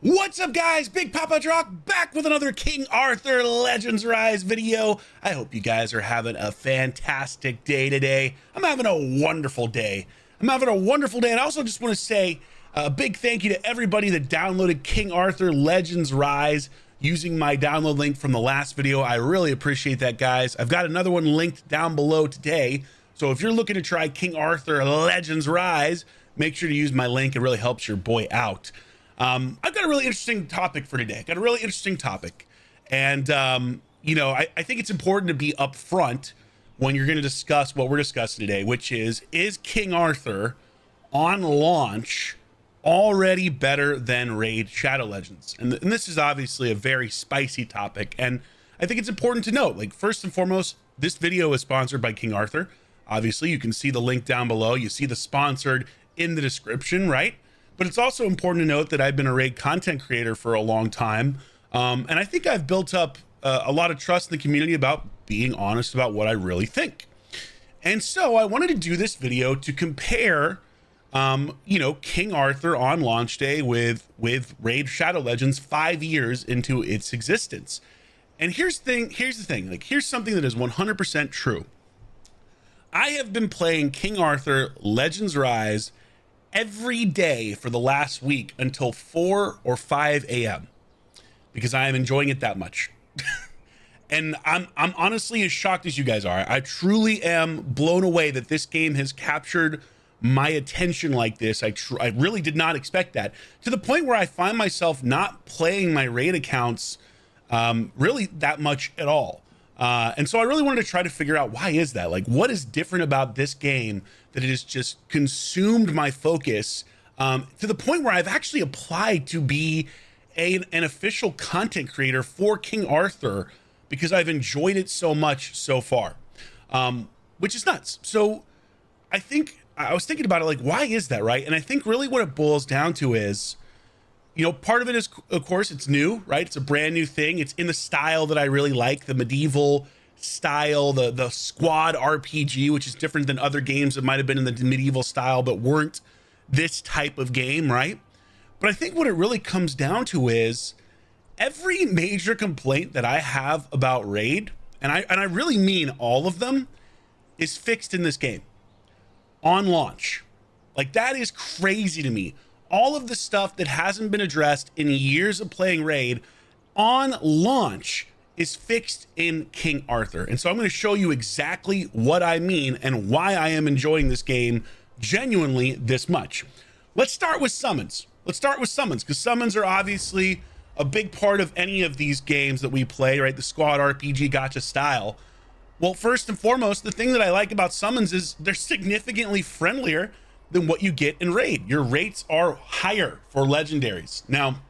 What's up, guys? Big Papa Drock back with another King Arthur Legends Rise video. I hope you guys are having a fantastic day today. I'm having a wonderful day. And I also just want to say a big thank you to everybody that downloaded King Arthur Legends Rise using my download link from the last video. I really appreciate that, guys. I've got another one linked down below today. So if you're looking to try King Arthur Legends Rise, make sure to use my link. It really helps your boy out. I've got a really interesting topic for today. And, I think it's important to be upfront when you're going to discuss what we're discussing today, which is King Arthur on launch already better than Raid Shadow Legends? And this is obviously a very spicy topic. And I think it's important to note, like, first and foremost, this video is sponsored by King Arthur. Obviously, you can see the link down below. You see the sponsored in the description, right? But it's also important to note that I've been a Raid content creator for a long time. And I think I've built up a lot of trust in the community about being honest about what I really think. And so I wanted to do this video to compare, King Arthur on launch day with Raid Shadow Legends 5 years into its existence. And here's the thing, like, here's something that is 100% true. I have been playing King Arthur Legends Rise every day for the last week until 4 or 5 a.m. because I am enjoying it that much. And I'm honestly as shocked as you guys are. I truly am blown away that this game has captured my attention like this. I really did not expect that, to the point where I find myself not playing my Raid accounts really that much at all. And so I really wanted to try to figure out, why is that? Like, what is different about this game that it has just consumed my focus to the point where I've actually applied to be an official content creator for King Arthur because I've enjoyed it so much so far, which is nuts. So I think I was thinking about it, like, why is that, right? And I think really what it boils down to is, part of it is, of course, it's new, right? It's a brand new thing. It's in the style that I really like, the medieval style, the squad RPG, which is different than other games that might have been in the medieval style but weren't this type of game, right? But I think what it really comes down to is every major complaint that I have about Raid, and I really mean all of them, is fixed in this game on launch. Like, that is crazy to me. All of the stuff that hasn't been addressed in years of playing Raid on launch is fixed in King Arthur. And so I'm going to show you exactly what I mean and why I am enjoying this game genuinely this much. Let's start with summons. Because summons are obviously a big part of any of these games that we play, right? The squad RPG gacha style. Well, first and foremost, the thing that I like about summons is they're significantly friendlier than what you get in Raid. Your rates are higher for legendaries. Now,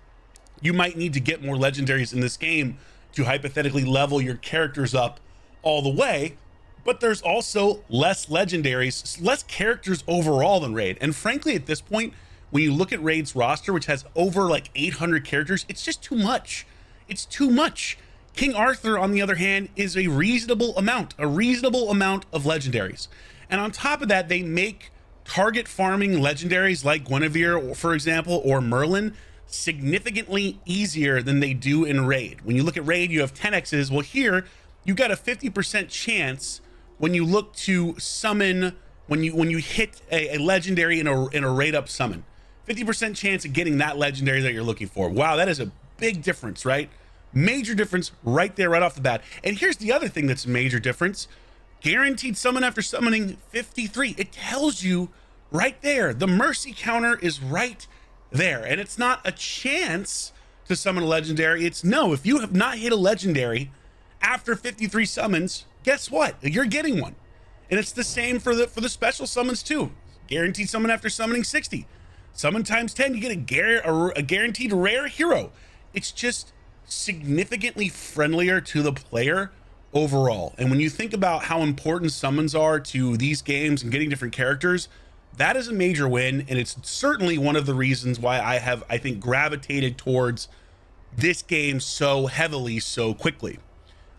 you might need to get more legendaries in this game to hypothetically level your characters up all the way, but there's also less legendaries, less characters overall than Raid. And frankly, at this point, when you look at Raid's roster, which has over like 800 characters, it's just too much. It's too much. King Arthur, on the other hand, is a reasonable amount of legendaries. And on top of that, they make target farming legendaries like Guinevere, for example, or Merlin significantly easier than they do in Raid. When you look at Raid, you have 10x's. Well, here you got a 50% chance when you look to summon, when you hit a legendary in a Raid up summon, 50% chance of getting that legendary that you're looking for. Wow, that is a big difference, right? Major difference right there, right off the bat. And here's the other thing that's a major difference. Guaranteed summon after summoning 53. It tells you right there. The mercy counter is right there. And it's not a chance to summon a legendary. It's no, if you have not hit a legendary after 53 summons, guess what? You're getting one. And it's the same for the special summons too. Guaranteed summon after summoning 60. Summon times 10, you get a guaranteed rare hero. It's just significantly friendlier to the player overall. And when you think about how important summons are to these games and getting different characters, that is a major win. And it's certainly one of the reasons why I think, gravitated towards this game so heavily, so quickly.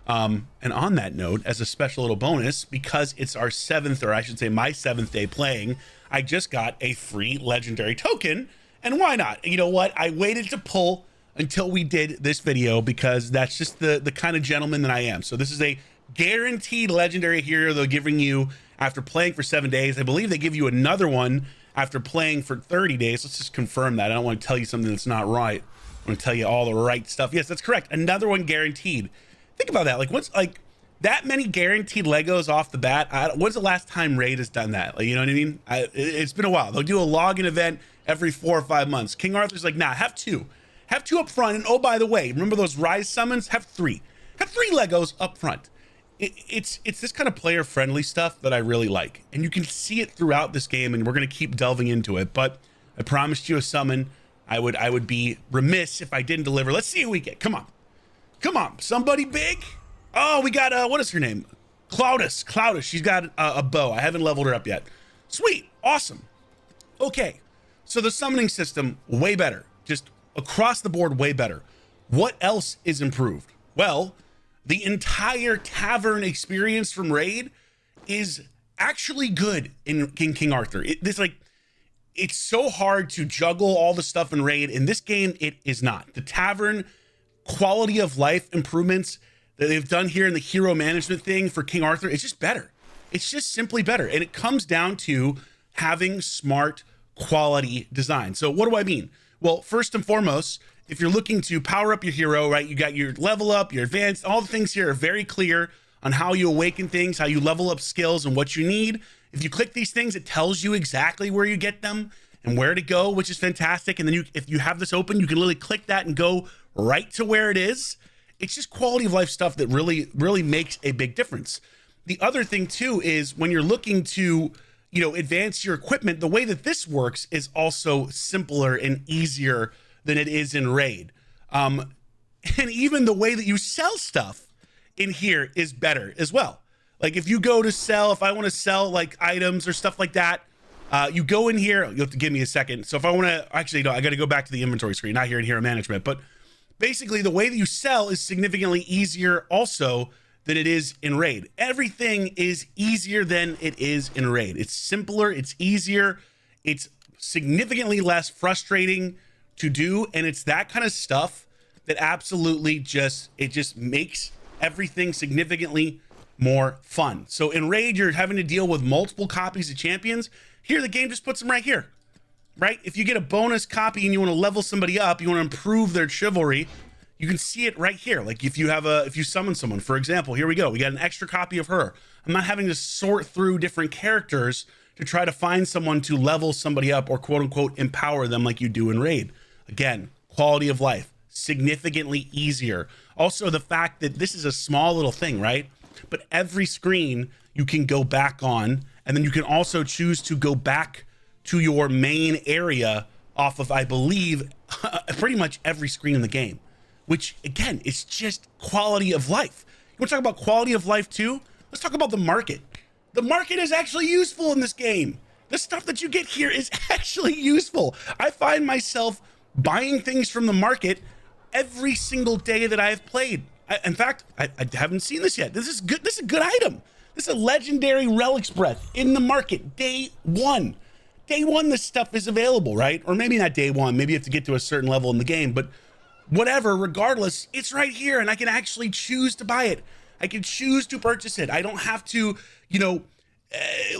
And on that note, as a special little bonus, because it's our 7th, or I should say my 7th day playing, I just got a free legendary token And why not? You know what? I waited to pull until we did this video because that's just the kind of gentleman that I am. So this is a guaranteed legendary hero they're giving you after playing for 7 days. I believe they give you another one after playing for 30 days. Let's just confirm that. I don't want to tell you something that's not right. I want to tell you all the right stuff. Yes, that's correct. Another one guaranteed. Think about that. Like, what's like that many guaranteed Legos off the bat? When's the last time Raid has done that? Like, you know what I mean? It's been a while. They'll do a login event every 4 or 5 months. King Arthur's like, nah, have two. Have two up front. And oh, by the way, remember those Rise summons? Have three. Have three Legos up front. It's this kind of player friendly stuff that I really like, and you can see it throughout this game, and we're gonna keep delving into it. But I promised you a summon. I would be remiss if I didn't deliver. Let's see who we get. Come on, somebody big. Oh, we got what is her name? Cloudus. She's got a bow. I haven't leveled her up yet. Sweet, awesome. Okay, so the summoning system way better, just across the board way better. What else is improved? Well, the entire Tavern experience from Raid is actually good in King Arthur. It's so hard to juggle all the stuff in Raid. In this game, it is not. The Tavern quality of life improvements that they've done here in the hero management thing for King Arthur, it's just better. It's just simply better. And it comes down to having smart quality design. So what do I mean? Well, first and foremost, if you're looking to power up your hero, right, you got your level up, your advanced, all the things here are very clear on how you awaken things, how you level up skills and what you need. If you click these things, it tells you exactly where you get them and where to go, which is fantastic. And then if you have this open, you can literally click that and go right to where it is. It's just quality of life stuff that really, really makes a big difference. The other thing too is when you're looking to, you know, advance your equipment, the way that this works is also simpler and easier than it is in Raid. And even the way that you sell stuff in here is better as well. Like if you go to sell, if I want to sell like items or stuff like that, you go in here, you have to give me a second. So if I want to, actually, no, I got to go back to the inventory screen, not here in hero management, but basically the way that you sell is significantly easier also than it is in Raid. Everything is easier than it is in Raid. It's simpler, it's easier, it's significantly less frustrating to do, and it's that kind of stuff that absolutely just makes everything significantly more fun. So in Raid, you're having to deal with multiple copies of champions. Here, the game just puts them right here, right? If you get a bonus copy and you want to level somebody up, you want to improve their chivalry, you can see it right here. Like if you summon someone, for example, here we go. We got an extra copy of her. I'm not having to sort through different characters to try to find someone to level somebody up or quote unquote empower them like you do in Raid. Again, quality of life, significantly easier. Also, the fact that this is a small little thing, right? But every screen you can go back on, and then you can also choose to go back to your main area off of, I believe, pretty much every screen in the game, which again, is just quality of life. You want to talk about quality of life too? Let's talk about the market. The market is actually useful in this game. The stuff that you get here is actually useful. I find myself buying things from the market every single day that I have played. In fact, I haven't seen this yet. This is good. This is a good item. This is a legendary Relic's Breath in the market. Day one. Day one, this stuff is available, right? Or maybe not day one. Maybe you have to get to a certain level in the game, but whatever, regardless, it's right here and I can actually choose to buy it. I can choose to purchase it. I don't have to, you know,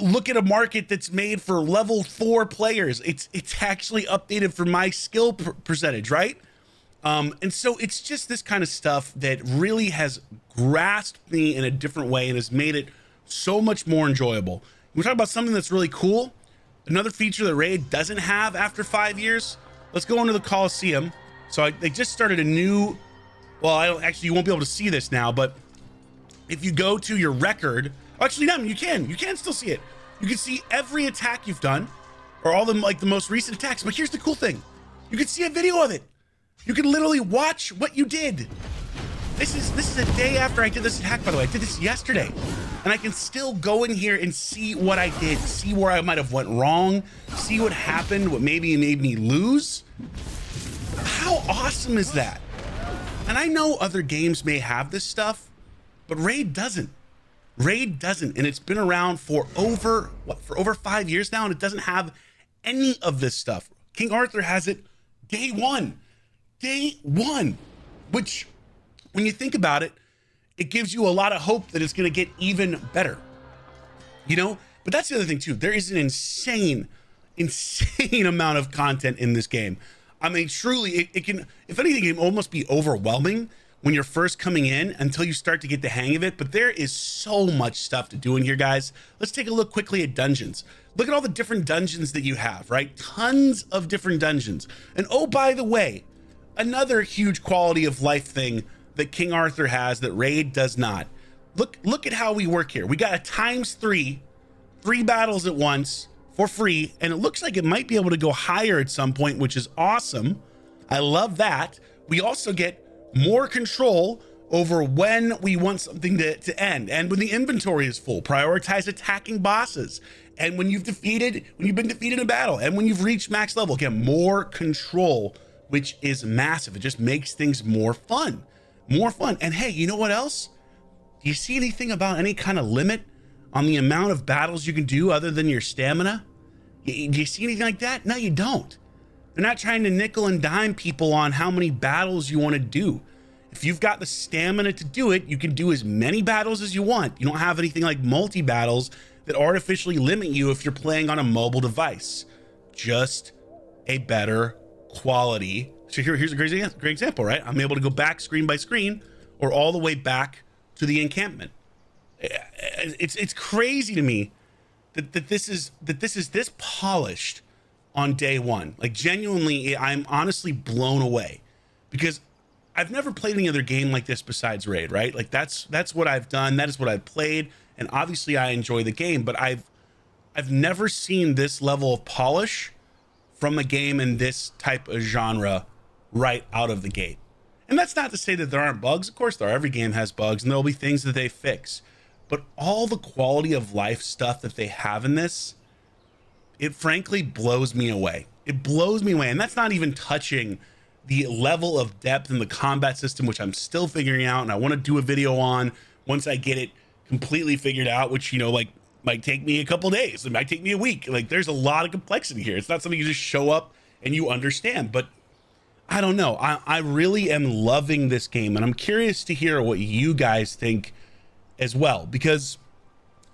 look at a market that's made for level 4 players. It's actually updated for my skill percentage, right? And so it's just this kind of stuff that really has grasped me in a different way and has made it so much more enjoyable. We're talking about something that's really cool. Another feature that Raid doesn't have after 5 years. Let's go into the Colosseum. So they just started a new, well, actually you won't be able to see this now, but if you go to your record, actually no, you can still see it. You can see every attack you've done, or all the most recent attacks. But here's the cool thing. You can see a video of it. You can literally watch what you did. This is a day after I did this attack, by the way. I did this yesterday. And I can still go in here and see what I did, see where I might have went wrong, see what happened, what maybe made me lose. How awesome is that? And I know other games may have this stuff, but Raid doesn't. Raid doesn't, and it's been around for over 5 years now, and it doesn't have any of this stuff. King Arthur has it day one, which when you think about it, it gives you a lot of hope that it's going to get even better, you know? But that's the other thing too. There is an insane amount of content in this game. I mean, truly, it can, if anything, it can almost be overwhelming when you're first coming in until you start to get the hang of it. But there is so much stuff to do in here, guys. Let's take a look quickly at dungeons. Look at all the different dungeons that you have, right? Tons of different dungeons. And oh, by the way, another huge quality of life thing that King Arthur has that Raid does not. Look at how we work here. We got a ×3, 3 battles at once for free, and it looks like it might be able to go higher at some point, which is awesome. I love that. We also get more control over when we want something to end, and when the inventory is full, prioritize attacking bosses, and when you've been defeated in battle, and when you've reached max level, get more control, which is massive. It just makes things more fun. And hey, you know what else? Do you see anything about any kind of limit on the amount of battles you can do other than your stamina? Do you see anything like that? No, you don't. They're not trying to nickel and dime people on how many battles you want to do. If you've got the stamina to do it, you can do as many battles as you want. You don't have anything like multi-battles that artificially limit you if you're playing on a mobile device. Just a better quality. So here's a great example, right? I'm able to go back screen by screen or all the way back to the encampment. It's crazy to me that this is this polished on day one. Like, genuinely, I'm honestly blown away, because I've never played any other game like this besides Raid, right? Like, that's what I've done. That is what I've played, and obviously I enjoy the game, but I've never seen this level of polish from a game in this type of genre right out of the gate. And that's not to say that there aren't bugs. Of course there are. Every game has bugs, and there'll be things that they fix. But all the quality of life stuff that they have in this, it frankly blows me away. It blows me away. And that's not even touching the level of depth in the combat system, which I'm still figuring out, and I want to do a video on once I get it completely figured out, which, you know, like, might take me a couple days. It might take me a week. Like, there's a lot of complexity here. It's not something you just show up and you understand. But I don't know. I really am loving this game, and I'm curious to hear what you guys think as well, because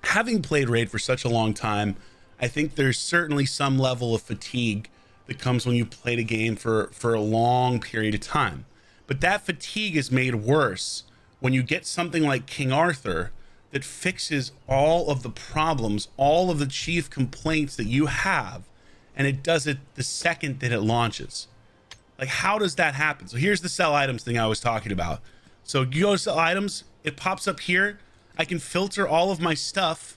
having played Raid for such a long time, I think there's certainly some level of fatigue that comes when you played a game for a long period of time. But that fatigue is made worse when you get something like King Arthur that fixes all of the problems, all of the chief complaints that you have, and it does it the second that it launches. Like, how does that happen? So here's the sell items thing I was talking about. So you go to sell items, it pops up here. I can filter all of my stuff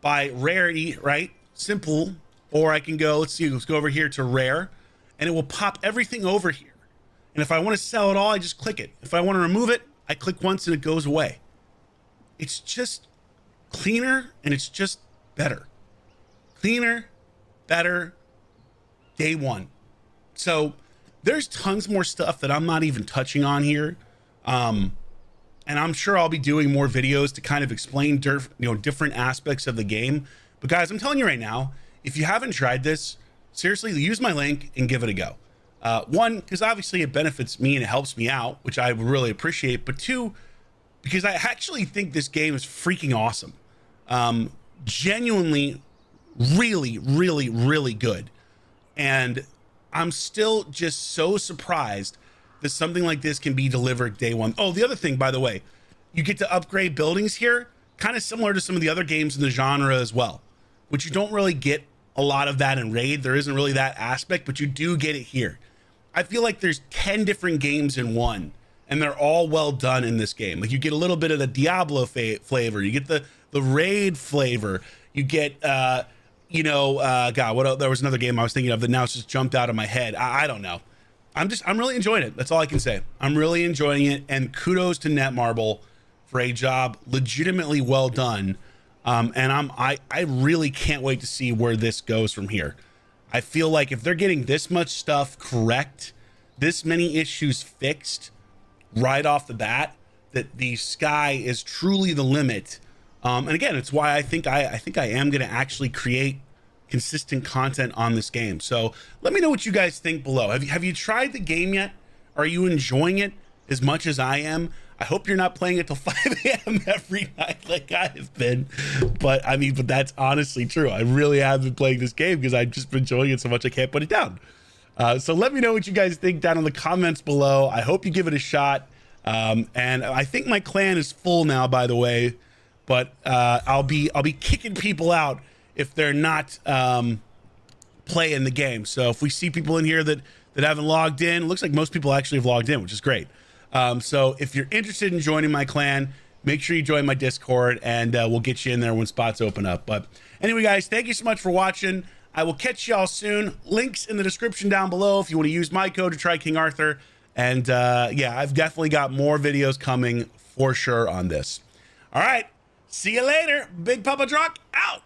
by rarity, right? Simple. Or I can go, let's go over here to rare, and it will pop everything over here. And if I want to sell it all, I just click it. If I want to remove it, I click once and it goes away. It's just cleaner, and it's just better. Cleaner, better, day one. So there's tons more stuff that I'm not even touching on here. And I'm sure I'll be doing more videos to kind of explain different aspects of the game. But guys, I'm telling you right now, if you haven't tried this, seriously, use my link and give it a go. One, because obviously it benefits me and it helps me out, which I really appreciate. But two, because I actually think this game is freaking awesome. Genuinely, really, really, really good. And I'm still just so surprised that something like this can be delivered day one. Oh, the other thing, by the way, you get to upgrade buildings here, kind of similar to some of the other games in the genre as well, which you don't really get a lot of that in Raid. There isn't really that aspect, but you do get it here. I feel like there's 10 different games in one, and they're all well done in this game. Like, you get a little bit of the Diablo flavor, you get the Raid flavor, you get God, what else? There was another game I was thinking of that now it's just jumped out of my head. I don't know. I'm really enjoying it. That's all I can say. I'm really enjoying it, and kudos to Netmarble for a job legitimately well done. And I really can't wait to see where this goes from here. I feel like if they're getting this much stuff correct, this many issues fixed right off the bat, that the sky is truly the limit. And again, it's why I think I am going to actually create consistent content on this game. So let me know what you guys think below. Have you tried the game yet? Are you enjoying it as much as I am? I hope you're not playing it till 5 a.m. every night like I have been. But I mean, but that's honestly true. I really have been playing this game because I've just been enjoying it so much I can't put it down. So let me know what you guys think down in the comments below. I hope you give it a shot. And I think my clan is full now, by the way. But I'll be kicking people out if they're not playing the game. So if we see people in here that haven't logged in, it looks like most people actually have logged in, which is great. So if you're interested in joining my clan, make sure you join my Discord, and we'll get you in there when spots open up. But anyway, guys, thank you so much for watching. I will catch y'all soon. Links in the description down below if you want to use my code to try King Arthur. And yeah, I've definitely got more videos coming for sure on this. All right, see you later. Big Papa Drock out.